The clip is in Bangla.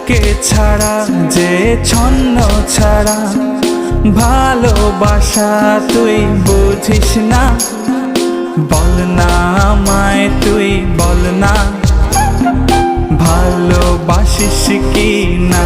তোকে ছাড়া যে ছন্ন ছাড়া ভালোবাসা তুই বুঝিস না। বল না আমায় তুই বল না, ভালোবাসিস কি না।